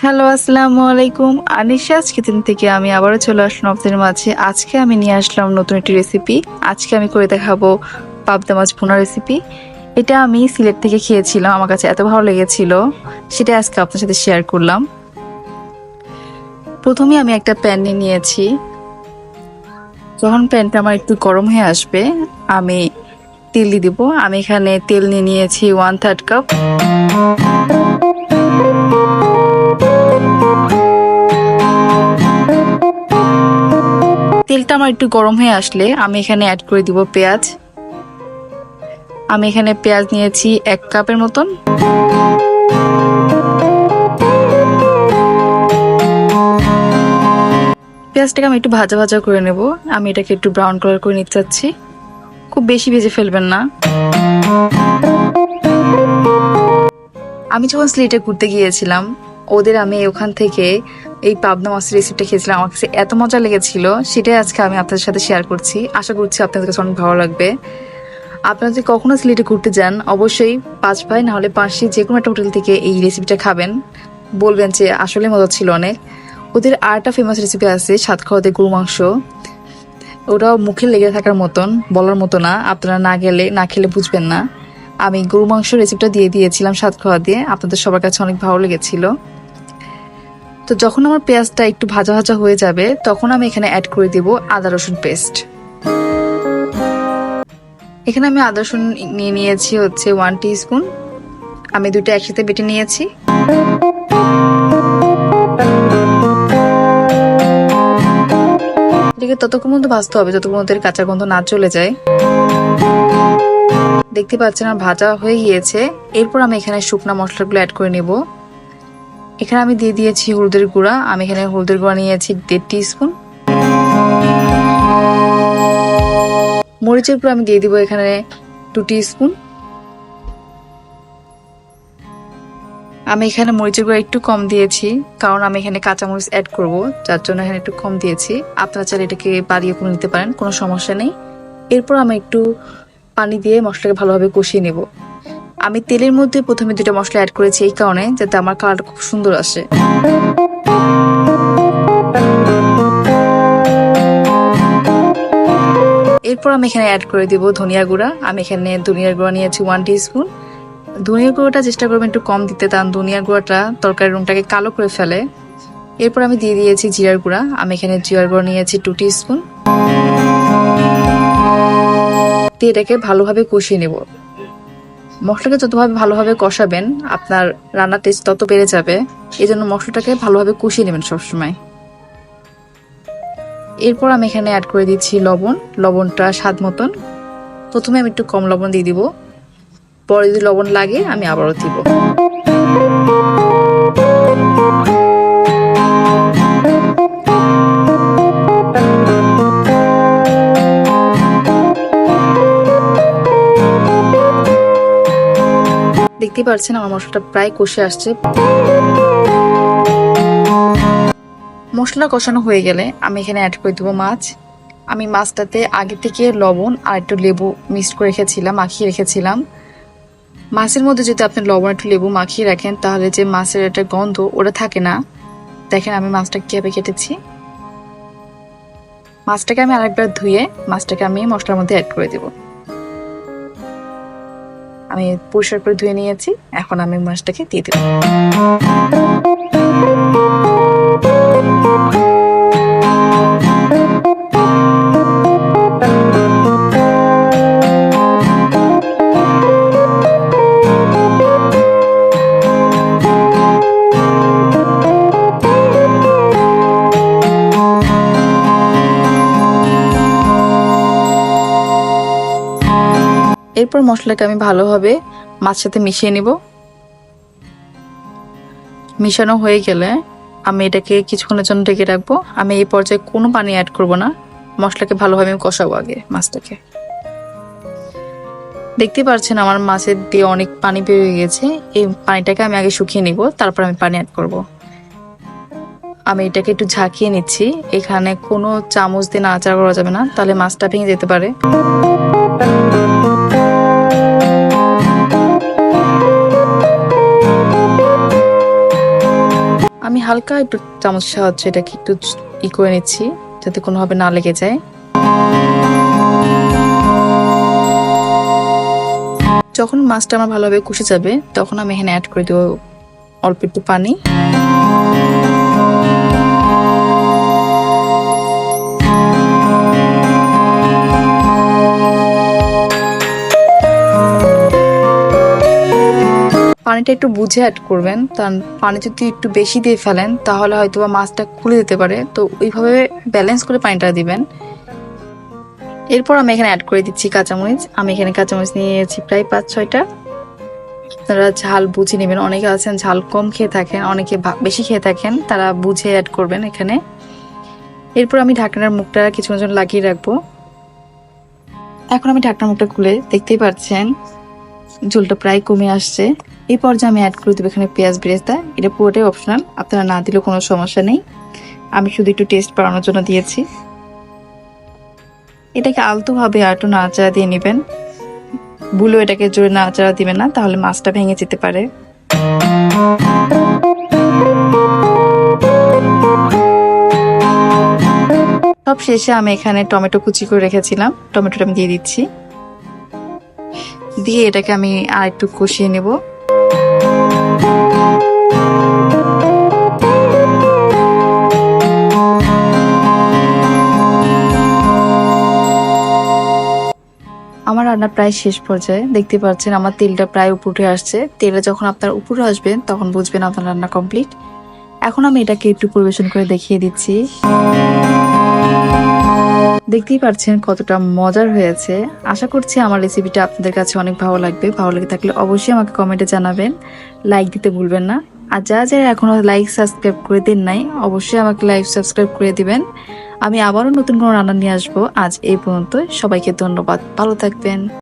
Hello, আসসালামু আলাইকুম। আনিশাস kitchen থেকে আমি আবারও চলে আসলাম আপনাদের মাঝে। আজকে আমি নিয়ে আসলাম নতুন একটি রেসিপি। আজকে আমি করে দেখাবো পাবদা মাছ ভুনা রেসিপি। এটা আমি সিলেট থেকে খেয়েছিলাম, আমার কাছে এত ভালো লেগেছিল, সেটা আজকে আপনার সাথে শেয়ার করলাম। প্রথমে আমি একটা প্যান নিয়ে নিয়েছি। যখন প্যানটা আমার একটু গরম হয়ে আসবে, আমি তেল দিয়ে দিব। আমি এখানে তেল নিয়ে নিয়েছি 1/3 কাপ। তেলটা আমার একটু গরম হয়ে আসলে আমি এখানে অ্যাড করে দিব পেঁয়াজ। আমি এখানে পেঁয়াজ নিয়েছি 1 কাপের মতন। পেঁয়াজটাকে আমি একটু ভাজা ভাজা করে নেব। আমি এটাকে একটু ব্রাউন কালার করে নিতে চাচ্ছি, খুব বেশি ভেজে ফেলবেন না। আমি যখন সিলেটে ঘুরতে গিয়েছিলাম, আমি ওখান থেকে এই পাবদা মাছের রেসিপিটা খেয়েছিলাম। আমার কাছে এত মজা লেগেছিল, সেটাই আজকে আমি আপনাদের সাথে শেয়ার করছি। আশা করছি আপনাদের কাছে অনেক ভালো লাগবে। আপনারা যদি কখনো সিলেটে ঘুরতে যান, অবশ্যই 5 ভাই না হলে 5 যে কোনো একটা হোটেল থেকে এই রেসিপিটা খাবেন, বলবেন যে আসলে মজা ছিল অনেক। ওদের আর একটা ফেমাস রেসিপি আছে সাতক্ষীরাতে গরু মাংস। ওটাও মুখে লেগে থাকার মতন, বলার মতো না। আপনারা না খেলে বুঝবেন না। আমি গরু মাংস রেসিপিটা দিয়ে দিয়েছিলাম সাতক্ষীরা দিয়ে, আপনাদের সবার কাছে অনেক ভালো লেগেছিল। তো যখন আমার পেঁয়াজটা একটু ভাজা ভাজা হয়ে যাবে, তখন আমি এখানে অ্যাড করে দিব আদা রসুন পেস্ট। এখানে আমি আদা রসুন নিয়ে নিয়েছি হচ্ছে 1 টিস্পুন। আমি দুটো একসাথে বেটে নিয়েছি। এটাকে ততক্ষণ মধ্যে ভাজতে হবে যতক্ষণ মধ্যে কাঁচা গন্ধ না চলে যায়। দেখতে পাচ্ছেন আমার ভাজা হয়ে গিয়েছে। এরপর আমি এখানে শুকনা মশলাগুলো অ্যাড করে নেব। এখানে আমি দিয়ে দিয়েছি হলুদের গুঁড়া। আমি এখানে হলুদের গুঁড়া নিয়েছি 1.5 টিস্পুন। মরিচের গুঁড়ো আমি দিয়ে দিব এখানে 2 টিস্পুন। আমি এখানে মরিচের গুঁড়া একটু কম দিয়েছি, কারণ আমি এখানে কাঁচামরিচ অ্যাড করব, যার জন্য এখানে একটু কম দিয়েছি। আপনারা চাইলে এটাকে বাড়িয়ে কমিয়ে নিতে পারেন, কোনো সমস্যা নেই। এরপর আমি একটু পানি দিয়ে মশলাকে ভালোভাবে কষিয়ে নেব। আমি তেলের মধ্যে প্রথমে 2টা মশলা অ্যাড করেছি এই কারণে, যাতে আমার কালারটা খুব সুন্দর আসে। এরপর আমি এখানে অ্যাড করে দিব ধনিয়া গুঁড়া। আমি এখানে ধনিয়ার গুঁড়া নিয়েছি 1 টিস্পুন। ধনিয়ার গুঁড়োটা চেষ্টা করবেন একটু কম দিতে, কারণ ধনিয়ার গুঁড়াটা তরকারির রংটাকে কালো করে ফেলে। এরপর আমি দিয়ে দিয়েছি জিরার গুঁড়া। আমি এখানে জিরার গুঁড়া নিয়েছি 2 টিস্পুন। এটাকে ভালোভাবে কষিয়ে নেব। মশলাকে যতভাবে ভালোভাবে কষাবেন, আপনার রান্নার টেস্ট তত বেড়ে যাবে। এই জন্য মশলাটাকে ভালোভাবে কষিয়ে নেবেন সবসময়। এরপর আমি এখানে অ্যাড করে দিচ্ছি লবণ। লবণটা স্বাদ মতন। প্রথমে আমি একটু কম লবণ দিয়ে দিব, পরে যদি লবণ লাগে আমি আবারও দিব। দেখতে পাচ্ছেন আমার মশলাটা প্রায় কষে আসছে। মশলা কষানো হয়ে গেলে আমি এখানে অ্যাড করে দেবো মাছ। আমি মাছটাতে আগে থেকে লবণ আর একটু লেবু মিক্সড করে রেখেছিলাম, মাখিয়ে রেখেছিলাম। মাছের মধ্যে যদি আপনি লবণ একটু লেবু মাখিয়ে রাখেন, তাহলে যে মাছের একটা গন্ধ ওটা থাকে না। দেখেন আমি মাছটা কিভাবে কেটেছি। মাছটাকে আমি আরেকবার ধুয়ে মাছটাকে আমি মশলার মধ্যে অ্যাড করে দেব। আমি পরিষ্কার করে ধুয়ে নিয়েছি, এখন আমি মাছটাকে দিয়ে দেব। এরপর মশলাকে আমি ভালোভাবে মাছের সাথে মিশিয়ে নিব। মিশানো হয়ে গেলে আমি এটাকে কিছুক্ষণের জন্য ঢেকে রাখবো। আমি এই পর্যায়ে কোনো পানি অ্যাড করব না, মশলাকে ভালোভাবে কষাবো আগে মাছটাকে। দেখতে পাচ্ছেন আমার মাছের দিয়ে অনেক পানি বেরিয়ে গেছে। এই পানিটাকে আমি আগে শুকিয়ে নিব, তারপর আমি পানি অ্যাড করব। আমি এটাকে একটু ঝাঁকিয়ে নিচ্ছি। এখানে কোনো চামচ দিয়ে নাড়াচাড়া করা যাবে না, তাহলে মাছটা ভেঙে যেতে পারে। আমি হালকা একটু চামচ সাহায্যে এটাকে একটু করে নিচ্ছি যাতে কোনোভাবে না লেগে যায়। যখন মাছটা আমার ভালোভাবে কষে যাবে তখন আমি এখানে অ্যাড করে দেবো অল্প একটু পানি। পানিটা একটু বুঝে অ্যাড করবেন, কারণ পানি যদি একটু বেশি দিয়ে ফেলেন তাহলে হয়তো বা মাছটা খুলে দিতে পারে, তো ওইভাবে ব্যালেন্স করে পানিটা দিবেন। এরপর আমি এখানে অ্যাড করে দিচ্ছি কাঁচামরিচ। আমি এখানে কাঁচামরিচ নিয়েছি প্রায় 5-6টা। আপনারা ঝাল বুঝে নেবেন, অনেকে আছেন ঝাল কম খেয়ে থাকেন, অনেকে বেশি খেয়ে থাকেন, তারা বুঝে অ্যাড করবেন এখানে। এরপর আমি ঢাকনার মুখটা কিছুক্ষণ জন্য লাগিয়ে রাখবো। এখন আমি ঢাকনার মুখটা খুলে দেখতেই পাচ্ছেন ঝোলটা প্রায় কমে আসছে। এই পর্যায়ে আমি অ্যাড করে দেবো এখানে পেঁয়াজ বেরেস্তা। এটা পুরোটাই অপশনাল, আপনারা না দিলেও কোনো সমস্যা নেই, আমি শুধু একটু টেস্ট বাড়ানোর জন্য দিয়েছি। এটাকে আলতোভাবে একটু নাড়াচাড়া দিয়ে নেবেন, ভুলেও এটাকে জোরে নাড়াচাড়া দিবেন না, তাহলে মাছটা ভেঙে যেতে পারে। সব শেষে আমি এখানে টমেটো কুচি করে রেখেছিলাম, টমেটোটা আমি দিয়ে দিচ্ছি। দিয়ে এটাকে আমি আর একটু কষিয়ে নেব। আমার রান্না প্রায় শেষ পর্যায়ে, দেখতে পাচ্ছেন আমার তেলটা প্রায় উপরে আসছে। তেলটা যখন আপনার উপরে আসবে তখন বুঝবেন আপনার রান্না কমপ্লিট। এখন আমি এটাকে একটু পরিবেশন করে দেখিয়ে দিচ্ছি। দেখতেই পাচ্ছেন কতটা মজার হয়েছে। আশা করছি আমার রেসিপিটা আপনাদের কাছে অনেক ভালো লাগবে। ভালো লেগে থাকলে অবশ্যই আমাকে কমেন্টে জানাবেন, লাইক দিতে ভুলবেন না। আর যারা যারা এখনো লাইক সাবস্ক্রাইব করে দেন নাই, অবশ্যই আমাকে লাইক সাবস্ক্রাইব করে দিবেন। আমি আবারও নতুন কোনো রান্না নিয়ে আসবো। আজ এই পর্যন্ত, সবাইকে ধন্যবাদ, ভালো থাকবেন।